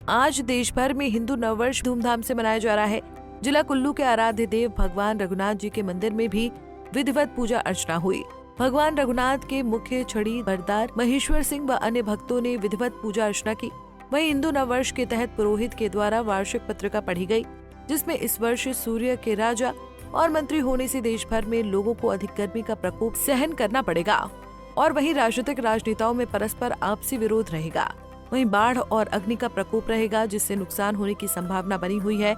आज देश भर में हिंदू नववर्ष धूमधाम से मनाया जा रहा है। जिला कुल्लू के आराध्य देव भगवान रघुनाथ जी के मंदिर में भी विधिवत पूजा अर्चना हुई। भगवान रघुनाथ के मुख्य छड़ी बरदार महेश्वर सिंह व अन्य भक्तों ने विधिवत पूजा अर्चना की। वहीं हिंदू नववर्ष के तहत पुरोहित के द्वारा वार्षिक पत्रिका पढ़ी गई, जिसमें इस वर्ष सूर्य के राजा और मंत्री होने से देश भर में लोगों को अधिक गर्मी का प्रकोप सहन करना पड़ेगा और वहीं राजनीतिक राजनेताओं में परस्पर आपसी विरोध रहेगा। वहीं बाढ़ और अग्नि का प्रकोप रहेगा, जिससे नुकसान होने की संभावना बनी हुई है।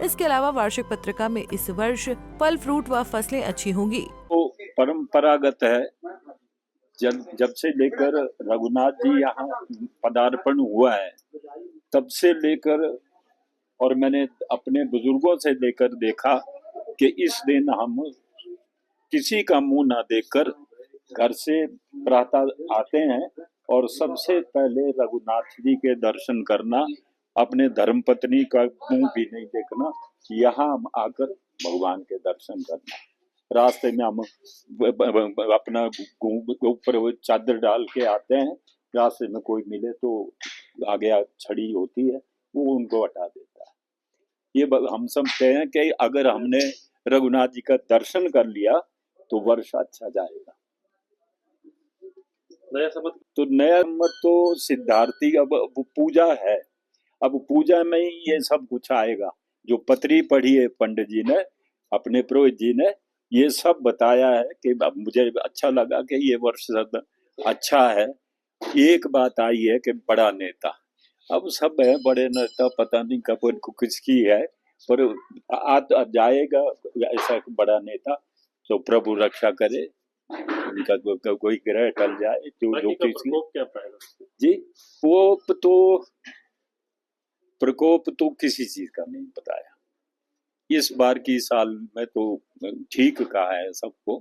इसके अलावा वार्षिक पत्रिका में इस वर्ष फल फ्रूट व फसलें अच्छी होंगी। तो परंपरागत है, जब से लेकर रघुनाथ जी यहाँ पदार्पण हुआ है तब से लेकर, और मैंने अपने बुजुर्गों से लेकर देखा कि इस दिन हम किसी का मुंह ना देखकर घर से प्रातः आते हैं और सबसे पहले रघुनाथ जी के दर्शन करना, अपने धर्मपत्नी का मुंह भी नहीं देखना, यहाँ आकर भगवान के दर्शन करना। रास्ते में हम अपना ऊपर चादर डाल के आते हैं, रास्ते में कोई मिले तो आगे छड़ी होती है वो उनको हटा देता है। ये हम समझते हैं कि अगर हमने रघुनाथ जी का दर्शन कर लिया तो वर्ष अच्छा जाएगा। नया संवत तो सिद्धार्थी अब पूजा है, अब पूजा में ही ये सब कुछ आएगा। जो पत्री पढ़ी है पंडित जी ने, अपने पुरोहित जी ने, ये सब बताया है कि अब मुझे अच्छा लगा कि ये वर्ष अच्छा है। एक बात आई है कि बड़ा नेता, अब सब है बड़े नेता, पता नहीं कब किसकी है, पर आ जाएगा ऐसा बड़ा नेता, तो प्रभु रक्षा करे, उनका कोई ग्रह टल जाए। जो जी प्रकोप तो किसी चीज का नहीं बताया। इस बार की साल में तो ठीक कहा है सबको,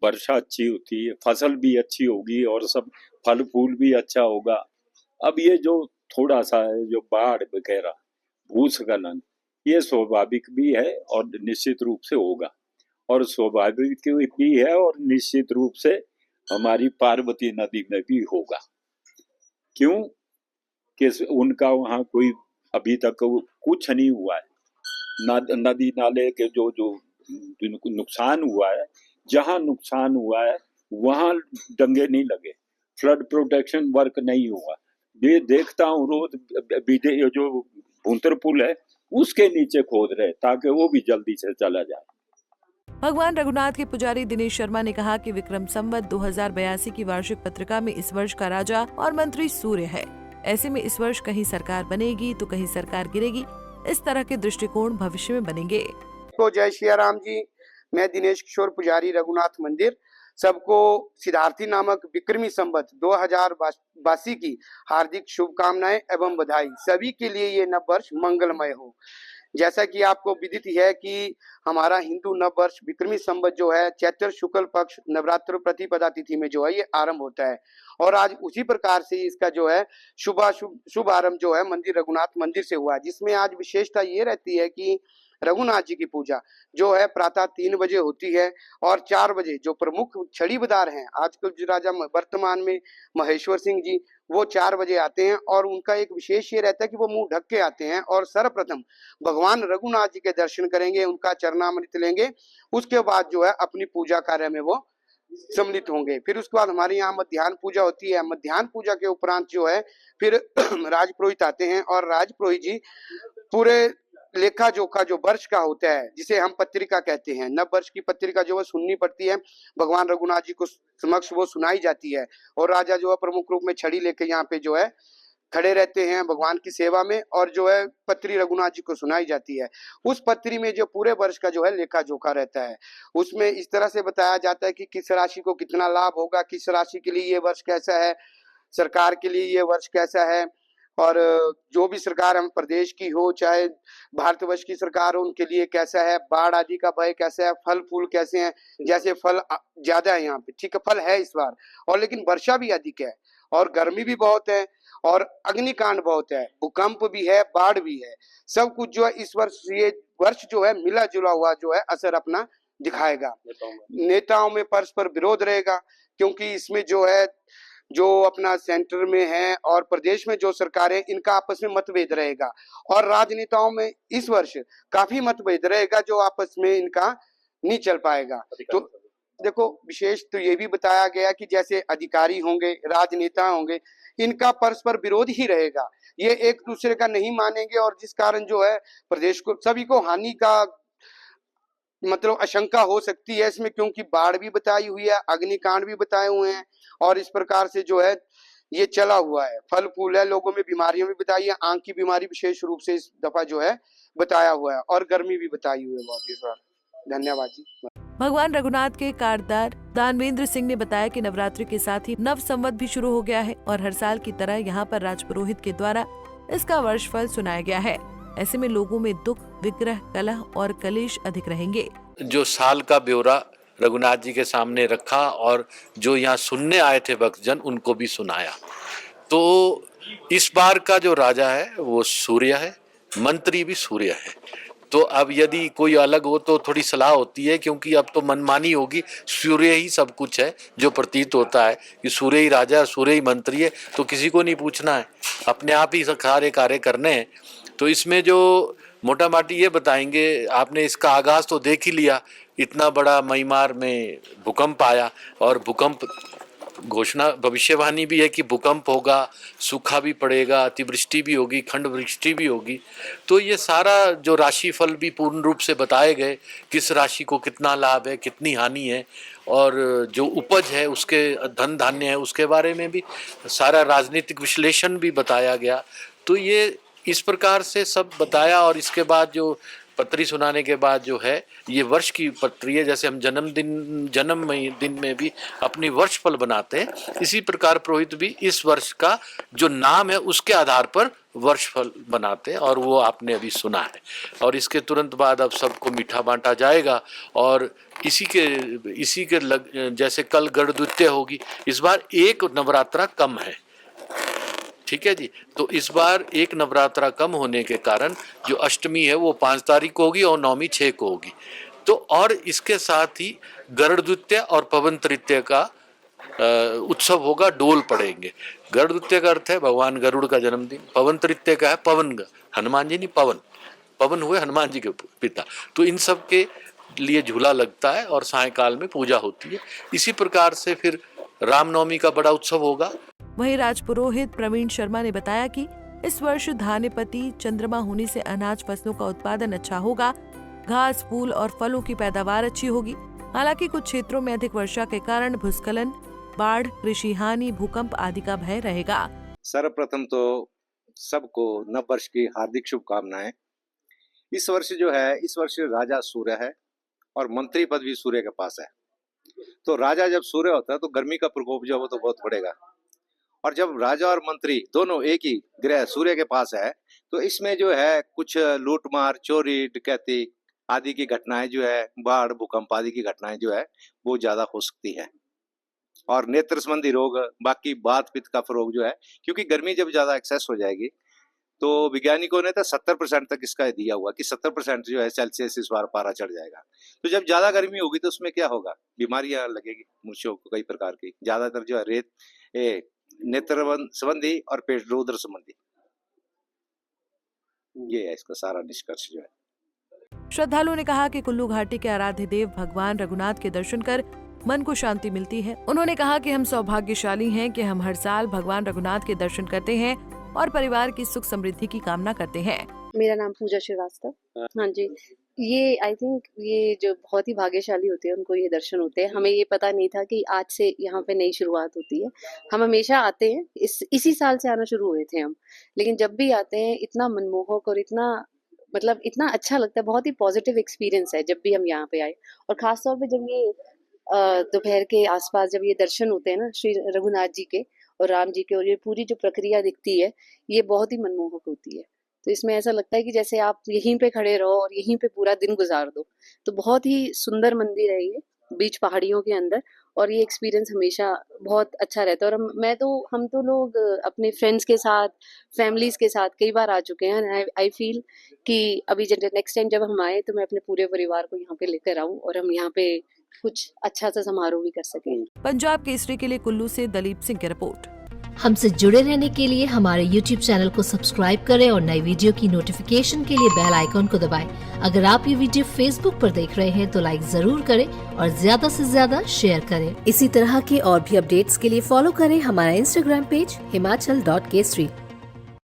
वर्षा अच्छी होती है, फसल भी अच्छी होगी और सब फल फूल भी अच्छा होगा। अब ये जो थोड़ा सा है, जो बाढ़ वगैरह, भूस्खलन, ये स्वाभाविक भी है और निश्चित रूप से होगा, और स्वाभाविक भी है और निश्चित रूप से हमारी पार्वती नदी में भी होगा। क्यों कि उनका वहाँ कोई अभी तक कुछ नहीं हुआ है। नदी नाले के जो नुकसान हुआ है, जहाँ नुकसान हुआ है वहाँ डंगे नहीं लगे, फ्लड प्रोटेक्शन वर्क नहीं हुआ। ये देखता हूँ रोज जो भूंतर पुल है उसके नीचे खोद रहे ताकि वो भी जल्दी से चला जाए। भगवान रघुनाथ के पुजारी दिनेश शर्मा ने कहा कि विक्रम संवत 2082 की वार्षिक पत्रिका में इस वर्ष का राजा और मंत्री सूर्य है। ऐसे में इस वर्ष कहीं सरकार बनेगी तो कहीं सरकार गिरेगी। इस तरह के दृष्टिकोण भविष्य में बनेंगे। तो जय श्री राम जी, मैं दिनेश किशोर पुजारी रघुनाथ मंदिर, सबको सिद्धार्थी नामक विक्रमी संवत 2082 की हार्दिक शुभकामनाएं एवं बधाई। सभी के लिए ये नव वर्ष मंगलमय हो। जैसा कि आपको विदित है कि हमारा हिंदू नव वर्ष विक्रमी संवत जो है चैत्र शुक्ल पक्ष नवरात्र प्रतिपदा तिथि में जो है ये आरंभ होता है, और आज उसी प्रकार से इसका जो है शुभ आरंभ जो है मंदिर रघुनाथ मंदिर से हुआ, जिसमें आज विशेषता ये रहती है कि रघुनाथ जी की पूजा जो है प्रातः 3 बजे होती है और 4 बजे जो प्रमुख छड़ी बदार हैं आजकल जो राजा वर्तमान में महेश्वर सिंह जी, वो 4 बजे आते हैं और उनका एक विशेष ये रहता है कि वो मुंह ढक के आते हैं और सर्वप्रथम भगवान रघुनाथ जी के दर्शन करेंगे, उनका चरणामृत लेंगे, उसके बाद जो है अपनी पूजा कार्य में वो सम्मिलित होंगे। फिर उसके बाद हमारे यहाँ मध्याह्न पूजा होती है। मध्याह्न पूजा के उपरांत जो है फिर राजपुरोहित आते हैं और राजपुरोहित जी पूरे लेखा जोखा जो वर्ष का होता है, जिसे हम पत्रिका कहते हैं, नव वर्ष की पत्रिका जो है सुननी पड़ती है, भगवान रघुनाथ जी को समक्ष वो सुनाई जाती है और राजा जो है प्रमुख रूप में छड़ी लेके यहाँ पे जो है खड़े रहते हैं भगवान की सेवा में, और जो है पत्री रघुनाथ जी को सुनाई जाती है। उस पत्री में जो पूरे वर्ष का जो है लेखा जोखा रहता है, उसमें इस तरह से बताया जाता है कि किस राशि को कितना लाभ होगा, किस राशि के लिए ये वर्ष कैसा है, सरकार के लिए ये वर्ष कैसा है, और जो भी सरकार हम प्रदेश की हो चाहे भारतवर्ष की सरकार हो उनके लिए कैसा है, बाढ़ आदि का भय कैसा है, फल फूल कैसे हैं। जैसे फल ज्यादा है यहाँ पे, ठीक है, फल है इस बार, और लेकिन वर्षा भी अधिक है और गर्मी भी बहुत है और अग्निकांड बहुत है, भूकंप भी है, बाढ़ भी है। सब कुछ जो है इस वर्ष, ये वर्ष जो है मिला जुला हुआ जो है असर अपना दिखाएगा। नेताओं में परस्पर विरोध रहेगा, क्योंकि इसमें जो है जो अपना सेंटर में है और प्रदेश में जो सरकारें, इनका आपस में मतभेद रहेगा। और राजनेताओं में इस वर्ष काफी मतभेद रहेगा जो आपस में इनका नहीं चल पाएगा। तो देखो, विशेष तो ये भी बताया गया कि जैसे अधिकारी होंगे, राजनेता होंगे, इनका परस्पर विरोध ही रहेगा। ये एक दूसरे का नहीं मानेंगे और जिस कारण जो है प्रदेश को, सभी को हानि का मतलब आशंका हो सकती है इसमें, क्योंकि बाढ़ भी बताई हुई है, अग्निकांड भी बताए हुए हैं और इस प्रकार से जो है ये चला हुआ है। फल फूल है, लोगों में बीमारियां भी बताई है, आंख की बीमारी विशेष रूप से इस दफा जो है बताया हुआ है और गर्मी भी बताई हुई है बहुत इस बार। धन्यवाद जी। भगवान रघुनाथ के कारदार दानवेंद्र सिंह ने बताया कि नवरात्रि के साथ ही नव संवत भी शुरू हो गया है और हर साल की तरह यहाँ पर राजपुरोहित के द्वारा इसका वर्षफल सुनाया गया है। ऐसे में लोगों में दुख, विग्रह, कलह और कलेश अधिक रहेंगे। जो साल का ब्यौरा रघुनाथ जी के सामने रखा और जो यहाँ सुनने आए थे भक्तजन, उनको भी सुनाया। तो इस बार का जो राजा है वो सूर्य है, मंत्री भी सूर्य है। तो अब यदि कोई अलग हो तो थोड़ी सलाह होती है, क्योंकि अब तो मनमानी होगी। सूर्य ही सब कुछ है, जो प्रतीत होता है कि सूर्य ही राजा है, सूर्य ही मंत्री है, तो किसी को नहीं पूछना है, अपने आप ही सारे कार्य करने हैं। तो इसमें जो मोटा माटी ये बताएंगे, आपने इसका आगाज तो देख ही लिया। इतना बड़ा म्यांमार में भूकंप आया और भूकंप घोषणा भविष्यवाणी भी है कि भूकंप होगा, सूखा भी पड़ेगा, अतिवृष्टि भी होगी, खंड वृष्टि भी होगी। तो ये सारा जो राशिफल भी पूर्ण रूप से बताए गए, किस राशि को कितना लाभ है, कितनी हानि है, और जो उपज है उसके धन धान्य है उसके बारे में भी सारा राजनीतिक विश्लेषण भी बताया गया। तो ये इस प्रकार से सब बताया। और इसके बाद जो पत्री सुनाने के बाद जो है ये वर्ष की पत्री है। जैसे हम जन्म दिन में भी अपनी वर्ष फल बनाते हैं, इसी प्रकार पुरोहित भी इस वर्ष का जो नाम है उसके आधार पर वर्ष फल बनाते हैं, और वो आपने अभी सुना है। और इसके तुरंत बाद अब सबको मीठा बांटा जाएगा। और इसी के जैसे कल गढ़ द्वितीया होगी, इस बार एक नवरात्रा कम है, ठीक है जी। तो इस बार एक नवरात्रा कम होने के कारण जो अष्टमी है वो 5 तारीख को होगी और नवमी 6 को होगी। तो और इसके साथ ही गरुड़ द्वितीया और पवन तृतीया का उत्सव होगा, डोल पड़ेंगे। गरुड़ द्वितीया का अर्थ है भगवान गरुड़ का जन्मदिन, पवन तृतीया का है पवन, हनुमान जी नहीं, पवन हुए हनुमान जी के पिता। तो इन सब के लिए झूला लगता है और सायंकाल में पूजा होती है। इसी प्रकार से फिर रामनवमी का बड़ा उत्सव होगा। वहीं राजपुरोहित प्रवीण शर्मा ने बताया कि इस वर्ष धान्यपति चंद्रमा होने से अनाज फसलों का उत्पादन अच्छा होगा, घास, फूल और फलों की पैदावार अच्छी होगी। हालांकि कुछ क्षेत्रों में अधिक वर्षा के कारण भूस्खलन, बाढ़, कृषि हानि, भूकंप आदि का भय रहेगा। सर्वप्रथम तो सबको नव वर्ष की हार्दिक शुभकामनाएं। इस वर्ष राजा सूर्य है और मंत्री पद भी सूर्य के पास है। तो राजा जब सूर्य होता है तो गर्मी का प्रकोप जो है वो तो बहुत बढ़ेगा। और जब राजा और मंत्री दोनों एक ही ग्रह सूर्य के पास है तो इसमें जो है कुछ लूटमार, चोरी, डकैती आदि की घटनाएं जो है, बाढ़, भूकंप आदि की घटनाएं जो है वो ज्यादा हो सकती है। और नेत्र संबंधी रोग, बाकी बात पित्त का रोग जो है, क्योंकि गर्मी जब ज्यादा एक्सेस हो जाएगी तो वैज्ञानिकों ने तो 70% तक इसका दिया हुआ कि 70% जो है सेल्सियस इस बार पारा चढ़ जाएगा। तो जब ज्यादा गर्मी होगी तो उसमें क्या होगा, बीमारियां लगेगी मनुष्यों को कई प्रकार की, ज्यादातर जो है नेत्र संबंधी और पेट रोधर संबंधी। ये है इसका सारा निष्कर्ष जो है। श्रद्धालुओं ने कहा कि कुल्लू घाटी के आराध्य देव भगवान रघुनाथ के दर्शन कर मन को शांति मिलती है। उन्होंने कहा कि हम सौभाग्यशाली हैं कि हम हर साल भगवान रघुनाथ के दर्शन करते हैं और परिवार की सुख समृद्धि की कामना करते हैं। मेरा नाम पूजा श्रीवास्तव। हाँ जी, ये आई थिंक ये जो बहुत ही भाग्यशाली होते हैं उनको ये दर्शन होते हैं। हमें ये पता नहीं था कि आज से यहाँ पे नई शुरुआत होती है। हम हमेशा आते हैं, इसी साल से आना शुरू हुए थे हम, लेकिन जब भी आते हैं इतना मनमोहक और इतना मतलब इतना अच्छा लगता है। बहुत ही पॉजिटिव एक्सपीरियंस है जब भी हम यहाँ पे आए। और खासतौर पे जब ये दोपहर के आसपास जब ये दर्शन होते हैं ना श्री रघुनाथ जी के और राम जी के, और ये पूरी जो प्रक्रिया दिखती है ये बहुत ही मनमोहक होती है। तो इसमें ऐसा लगता है कि जैसे आप यहीं पे खड़े रहो और यहीं पे पूरा दिन गुजार दो। तो बहुत ही सुंदर मंदिर है ये, बीच पहाड़ियों के अंदर, और ये एक्सपीरियंस हमेशा बहुत अच्छा रहता है। और हम तो लोग अपने फ्रेंड्स के साथ, फैमिलीज के साथ कई बार आ चुके हैं। आई फील कि अभी नेक्स्ट टाइम जब हम आए तो मैं अपने पूरे परिवार को यहाँ पे लेकर आऊँ और हम यहाँ पे कुछ अच्छा सा समारोह भी कर सकें। पंजाब केसरी के लिए कुल्लू से दलीप सिंह की रिपोर्ट। हमसे जुड़े रहने के लिए हमारे YouTube चैनल को सब्सक्राइब करें और नई वीडियो की नोटिफिकेशन के लिए बेल आइकॉन को दबाएं। अगर आप ये वीडियो Facebook पर देख रहे हैं तो लाइक जरूर करें और ज्यादा से ज्यादा शेयर करें। इसी तरह के और भी अपडेट्स के लिए फॉलो करें हमारा Instagram पेज himachal.kesri।